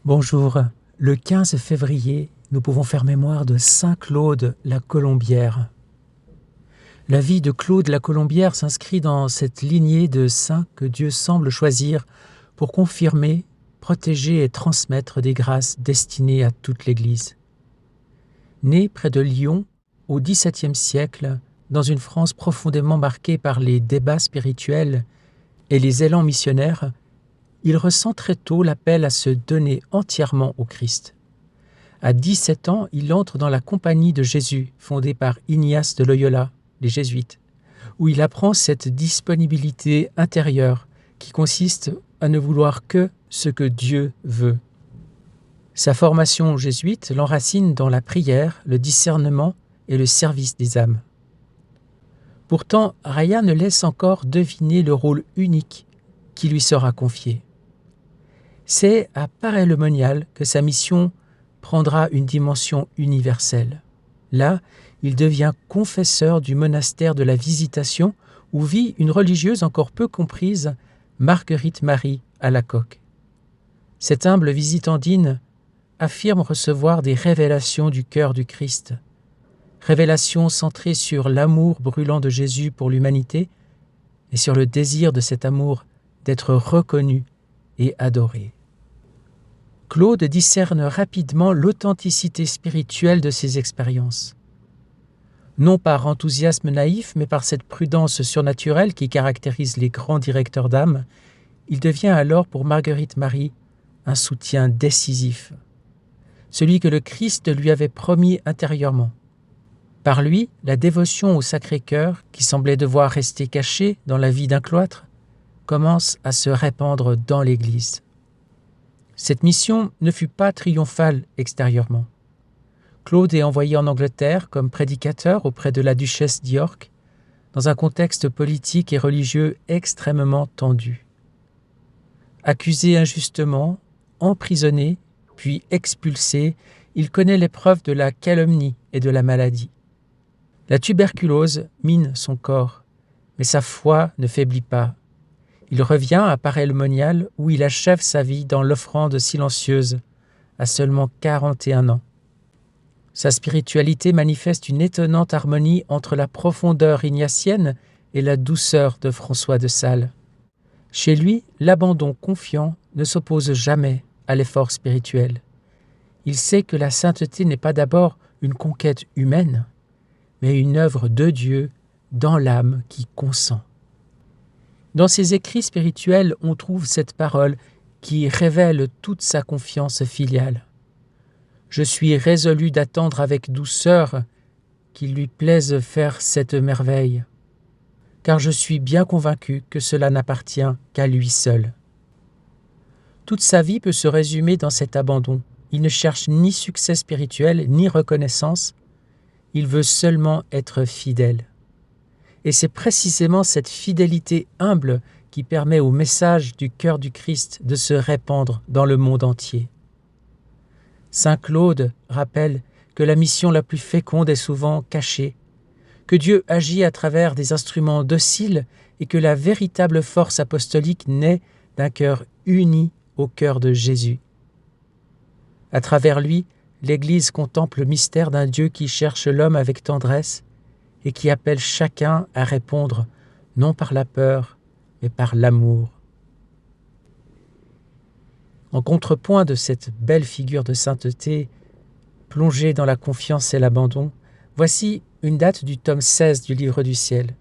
Bonjour. Le 15 février, nous pouvons faire mémoire de Saint Claude la Colombière. La vie de Claude la Colombière s'inscrit dans cette lignée de saints que Dieu semble choisir pour confirmer, protéger et transmettre des grâces destinées à toute l'Église. Né près de Lyon, au XVIIe siècle, dans une France profondément marquée par les débats spirituels et les élans missionnaires, il ressent très tôt l'appel à se donner entièrement au Christ. À 17 ans, il entre dans la Compagnie de Jésus, fondée par Ignace de Loyola, les Jésuites, où il apprend cette disponibilité intérieure qui consiste à ne vouloir que ce que Dieu veut. Sa formation jésuite l'enracine dans la prière, le discernement et le service des âmes. Pourtant, rien ne laisse encore deviner le rôle unique qui lui sera confié. C'est à Paray-le-Monial que sa mission prendra une dimension universelle. Là, il devient confesseur du monastère de la Visitation où vit une religieuse encore peu comprise, Marguerite Marie Alacoque. Cette humble visitandine affirme recevoir des révélations du cœur du Christ, révélations centrées sur l'amour brûlant de Jésus pour l'humanité et sur le désir de cet amour d'être reconnu et adoré. Claude discerne rapidement l'authenticité spirituelle de ses expériences. Non par enthousiasme naïf, mais par cette prudence surnaturelle qui caractérise les grands directeurs d'âme, il devient alors pour Marguerite Marie un soutien décisif, celui que le Christ lui avait promis intérieurement. Par lui, la dévotion au Sacré-Cœur, qui semblait devoir rester cachée dans la vie d'un cloître, commence à se répandre dans l'Église. Cette mission ne fut pas triomphale extérieurement. Claude est envoyé en Angleterre comme prédicateur auprès de la duchesse d'York, dans un contexte politique et religieux extrêmement tendu. Accusé injustement, emprisonné, puis expulsé, il connaît l'épreuve de la calomnie et de la maladie. La tuberculose mine son corps, mais sa foi ne faiblit pas. Il revient à Paray-le-Monial où il achève sa vie dans l'offrande silencieuse, à seulement 41 ans. Sa spiritualité manifeste une étonnante harmonie entre la profondeur ignatienne et la douceur de François de Sales. Chez lui, l'abandon confiant ne s'oppose jamais à l'effort spirituel. Il sait que la sainteté n'est pas d'abord une conquête humaine, mais une œuvre de Dieu dans l'âme qui consent. Dans ses écrits spirituels, on trouve cette parole qui révèle toute sa confiance filiale. Je suis résolu d'attendre avec douceur qu'il lui plaise faire cette merveille, car je suis bien convaincu que cela n'appartient qu'à lui seul. Toute sa vie peut se résumer dans cet abandon. Il ne cherche ni succès spirituel, ni reconnaissance. Il veut seulement être fidèle. Et c'est précisément cette fidélité humble qui permet au message du cœur du Christ de se répandre dans le monde entier. Saint Claude rappelle que la mission la plus féconde est souvent cachée, que Dieu agit à travers des instruments dociles et que la véritable force apostolique naît d'un cœur uni au cœur de Jésus. À travers lui, l'Église contemple le mystère d'un Dieu qui cherche l'homme avec tendresse et qui appelle chacun à répondre non par la peur, mais par l'amour. En contrepoint de cette belle figure de sainteté, plongée dans la confiance et l'abandon, voici une date du tome 16 du Livre du Ciel,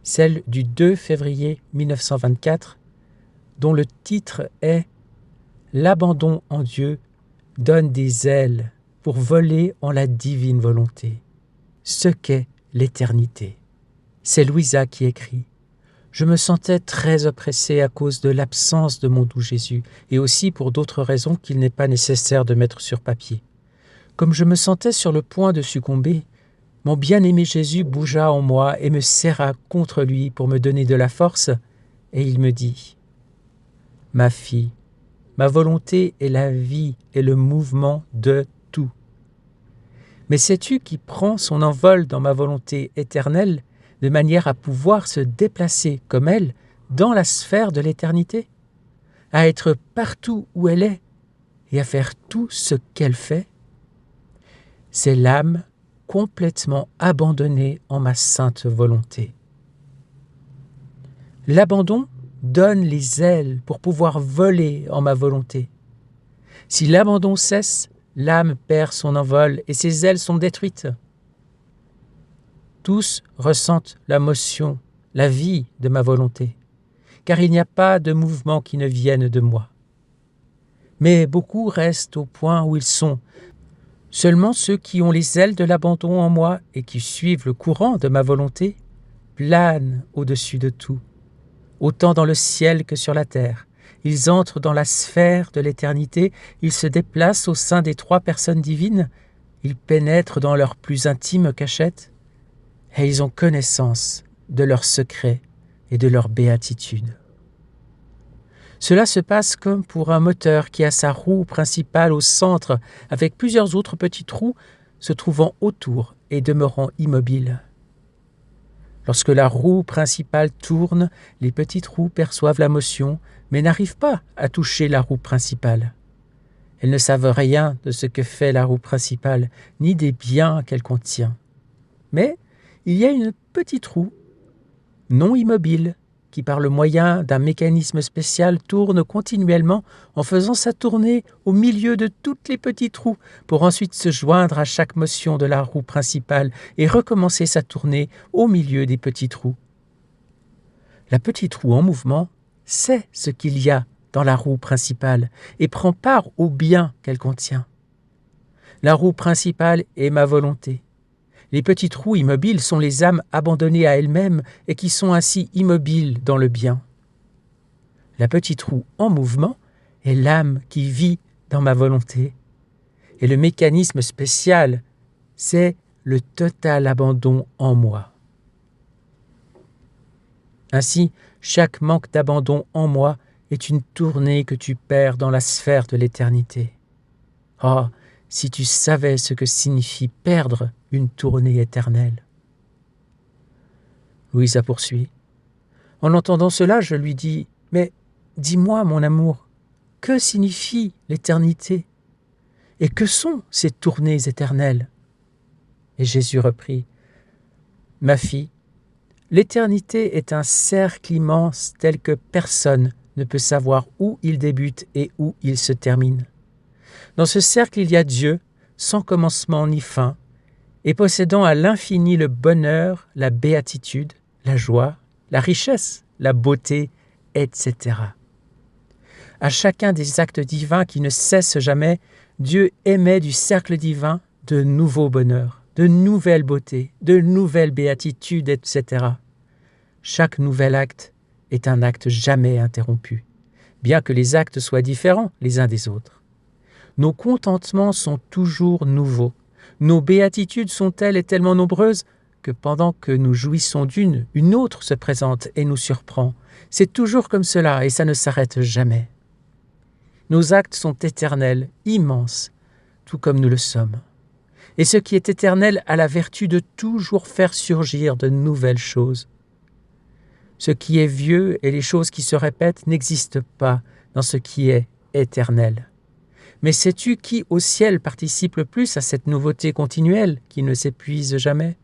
celle du 2 février 1924, dont le titre est « L'abandon en Dieu donne des ailes pour voler en la divine volonté. Ce qu'est l'éternité. » C'est Louisa qui écrit. Je me sentais très oppressé à cause de l'absence de mon doux Jésus, et aussi pour d'autres raisons qu'il n'est pas nécessaire de mettre sur papier. Comme je me sentais sur le point de succomber, mon bien-aimé Jésus bougea en moi et me serra contre lui pour me donner de la force, et il me dit « Ma fille, ma volonté est la vie et le mouvement de tout. Mais sais-tu qui prend son envol dans ma volonté éternelle de manière à pouvoir se déplacer comme elle dans la sphère de l'éternité, à être partout où elle est et à faire tout ce qu'elle fait, c'est l'âme complètement abandonnée en ma sainte volonté. L'abandon donne les ailes pour pouvoir voler en ma volonté. Si l'abandon cesse, l'âme perd son envol et ses ailes sont détruites. Tous ressentent la motion, la vie de ma volonté, car il n'y a pas de mouvement qui ne vienne de moi. Mais beaucoup restent au point où ils sont. Seulement ceux qui ont les ailes de l'abandon en moi et qui suivent le courant de ma volonté planent au-dessus de tout, autant dans le ciel que sur la terre. Ils entrent dans la sphère de l'éternité, ils se déplacent au sein des trois personnes divines, ils pénètrent dans leur plus intime cachette, et ils ont connaissance de leurs secrets et de leur béatitude. Cela se passe comme pour un moteur qui a sa roue principale au centre, avec plusieurs autres petites roues se trouvant autour et demeurant immobiles. Lorsque la roue principale tourne, les petites roues perçoivent la motion, mais n'arrivent pas à toucher la roue principale. Elles ne savent rien de ce que fait la roue principale, ni des biens qu'elle contient. Mais il y a une petite roue, non immobile, qui par le moyen d'un mécanisme spécial tourne continuellement en faisant sa tournée au milieu de toutes les petites roues pour ensuite se joindre à chaque motion de la roue principale et recommencer sa tournée au milieu des petites roues. La petite roue en mouvement sait ce qu'il y a dans la roue principale et prend part au bien qu'elle contient. La roue principale est ma volonté. Les petites roues immobiles sont les âmes abandonnées à elles-mêmes et qui sont ainsi immobiles dans le bien. La petite roue en mouvement est l'âme qui vit dans ma volonté. Et le mécanisme spécial, c'est le total abandon en moi. Ainsi, chaque manque d'abandon en moi est une tournée que tu perds dans la sphère de l'éternité. Oh, si tu savais ce que signifie perdre une tournée éternelle. Louisa poursuit. En entendant cela, je lui dis « Mais dis-moi, mon amour, que signifie l'éternité? Et que sont ces tournées éternelles ?» Et Jésus reprit « Ma fille, l'éternité est un cercle immense tel que personne ne peut savoir où il débute et où il se termine. Dans ce cercle, il y a Dieu, sans commencement ni fin, et possédant à l'infini le bonheur, la béatitude, la joie, la richesse, la beauté, etc. À chacun des actes divins qui ne cessent jamais, Dieu émet du cercle divin de nouveaux bonheurs, de nouvelles beautés, de nouvelles béatitudes, etc. Chaque nouvel acte est un acte jamais interrompu, bien que les actes soient différents les uns des autres. Nos contentements sont toujours nouveaux. Nos béatitudes sont-elles et tellement nombreuses que pendant que nous jouissons d'une, une autre se présente et nous surprend. C'est toujours comme cela et ça ne s'arrête jamais. Nos actes sont éternels, immenses, tout comme nous le sommes. Et ce qui est éternel a la vertu de toujours faire surgir de nouvelles choses. Ce qui est vieux et les choses qui se répètent n'existent pas dans ce qui est éternel. Mais sais-tu qui au ciel participe le plus à cette nouveauté continuelle qui ne s'épuise jamais?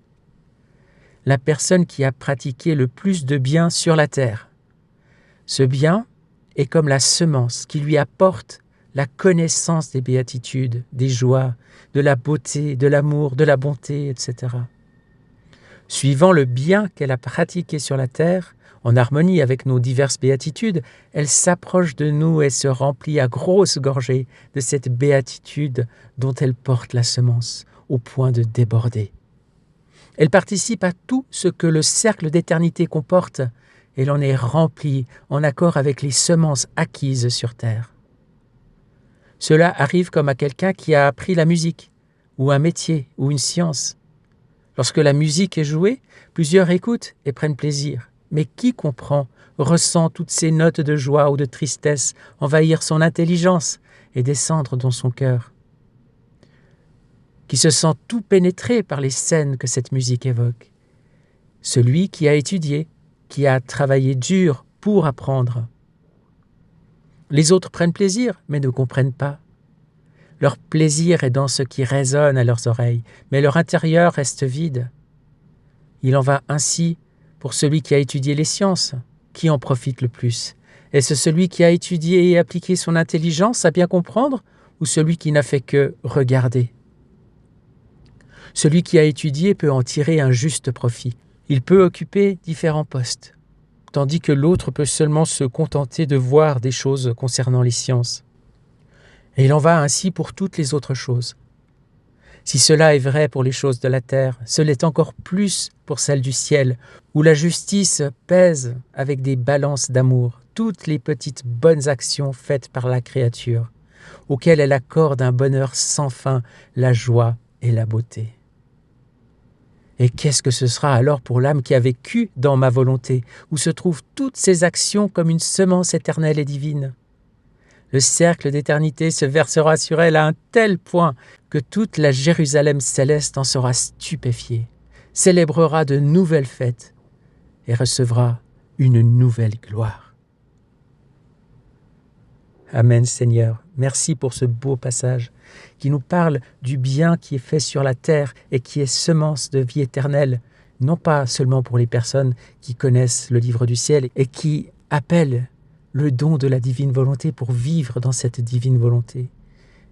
La personne qui a pratiqué le plus de bien sur la terre. Ce bien est comme la semence qui lui apporte la connaissance des béatitudes, des joies, de la beauté, de l'amour, de la bonté, etc. Suivant le bien qu'elle a pratiqué sur la terre, en harmonie avec nos diverses béatitudes, elle s'approche de nous et se remplit à grosses gorgées de cette béatitude dont elle porte la semence, au point de déborder. Elle participe à tout ce que le cercle d'éternité comporte, et l'on est rempli en accord avec les semences acquises sur terre. Cela arrive comme à quelqu'un qui a appris la musique, ou un métier, ou une science. Lorsque la musique est jouée, plusieurs écoutent et prennent plaisir. Mais qui comprend, ressent toutes ces notes de joie ou de tristesse envahir son intelligence et descendre dans son cœur? Qui se sent tout pénétré par les scènes que cette musique évoque? Celui qui a étudié, qui a travaillé dur pour apprendre. Les autres prennent plaisir, mais ne comprennent pas. Leur plaisir est dans ce qui résonne à leurs oreilles, mais leur intérieur reste vide. Il en va ainsi pour celui qui a étudié les sciences. Qui en profite le plus? Est-ce celui qui a étudié et appliqué son intelligence à bien comprendre, ou celui qui n'a fait que regarder? Celui qui a étudié peut en tirer un juste profit. Il peut occuper différents postes, tandis que l'autre peut seulement se contenter de voir des choses concernant les sciences. Et il en va ainsi pour toutes les autres choses. Si cela est vrai pour les choses de la terre, cela est encore plus pour celles du ciel, où la justice pèse avec des balances d'amour toutes les petites bonnes actions faites par la créature, auxquelles elle accorde un bonheur sans fin, la joie et la beauté. Et qu'est-ce que ce sera alors pour l'âme qui a vécu dans ma volonté, où se trouvent toutes ses actions comme une semence éternelle et divine? Le cercle d'éternité se versera sur elle à un tel point que toute la Jérusalem céleste en sera stupéfiée, célébrera de nouvelles fêtes et recevra une nouvelle gloire. Amen, Seigneur. Merci pour ce beau passage qui nous parle du bien qui est fait sur la terre et qui est semence de vie éternelle, non pas seulement pour les personnes qui connaissent le livre du ciel et qui appellent le don de la divine volonté pour vivre dans cette divine volonté,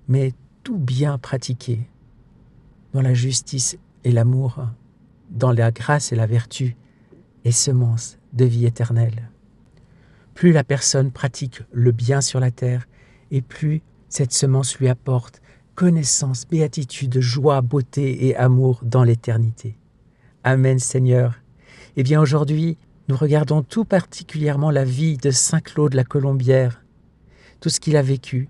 mais tout bien pratiqué dans la justice et l'amour, dans la grâce et la vertu, et semence de vie éternelle. Plus la personne pratique le bien sur la terre, et plus cette semence lui apporte connaissance, béatitude, joie, beauté et amour dans l'éternité. Amen, Seigneur. Eh bien aujourd'hui, nous regardons tout particulièrement la vie de Saint Claude la Colombière, tout ce qu'il a vécu,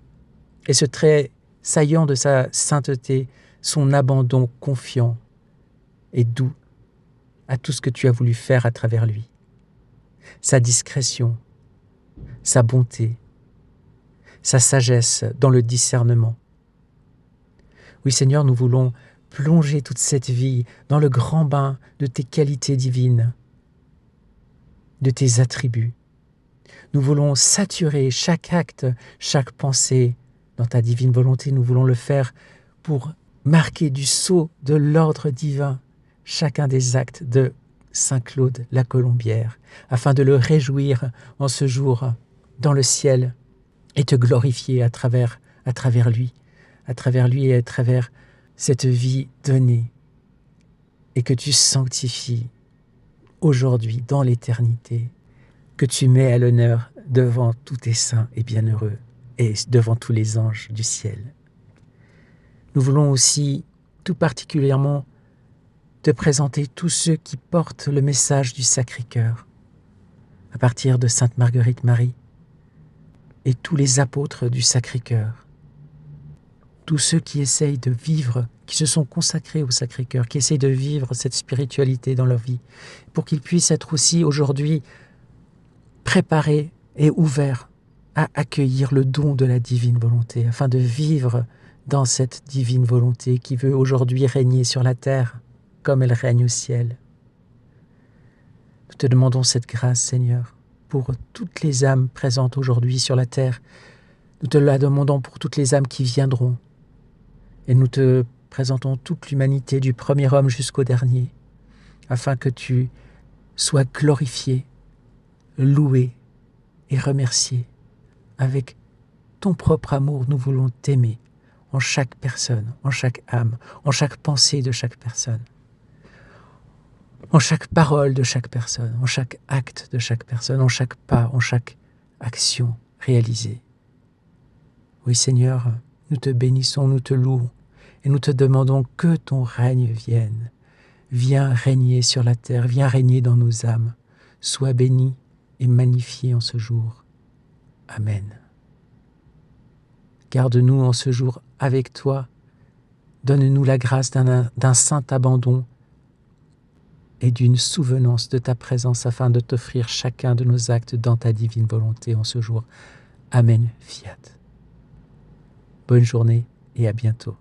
et ce trait saillant de sa sainteté, son abandon confiant et doux à tout ce que tu as voulu faire à travers lui, sa discrétion, sa bonté, sa sagesse dans le discernement. Oui, Seigneur, nous voulons plonger toute cette vie dans le grand bain de tes qualités divines, de tes attributs. Nous voulons saturer chaque acte, chaque pensée dans ta divine volonté. Nous voulons le faire pour marquer du sceau de l'ordre divin chacun des actes de Saint Claude la Colombière, afin de le réjouir en ce jour dans le ciel et te glorifier à travers lui et à travers cette vie donnée, et que tu sanctifies aujourd'hui dans l'éternité, que tu mets à l'honneur devant tous tes saints et bienheureux et devant tous les anges du ciel. Nous voulons aussi tout particulièrement te présenter tous ceux qui portent le message du Sacré-Cœur, à partir de Sainte Marguerite Marie et tous les apôtres du Sacré-Cœur, tous ceux qui essayent de vivre, qui se sont consacrés au Sacré-Cœur, qui essayent de vivre cette spiritualité dans leur vie, pour qu'ils puissent être aussi aujourd'hui préparés et ouverts à accueillir le don de la divine volonté, afin de vivre dans cette divine volonté qui veut aujourd'hui régner sur la terre comme elle règne au ciel. Nous te demandons cette grâce, Seigneur, pour toutes les âmes présentes aujourd'hui sur la terre. Nous te la demandons pour toutes les âmes qui viendront. Et nous te présentons toute l'humanité du premier homme jusqu'au dernier, afin que tu sois glorifié, loué et remercié. Avec ton propre amour, nous voulons t'aimer en chaque personne, en chaque âme, en chaque pensée de chaque personne, en chaque parole de chaque personne, en chaque acte de chaque personne, en chaque pas, en chaque action réalisée. Oui, Seigneur, nous te bénissons, nous te louons, et nous te demandons que ton règne vienne. Viens régner sur la terre, viens régner dans nos âmes. Sois béni et magnifié en ce jour. Amen. Garde-nous en ce jour avec toi. Donne-nous la grâce d'un saint abandon et d'une souvenance de ta présence afin de t'offrir chacun de nos actes dans ta divine volonté en ce jour. Amen. Fiat. Bonne journée et à bientôt.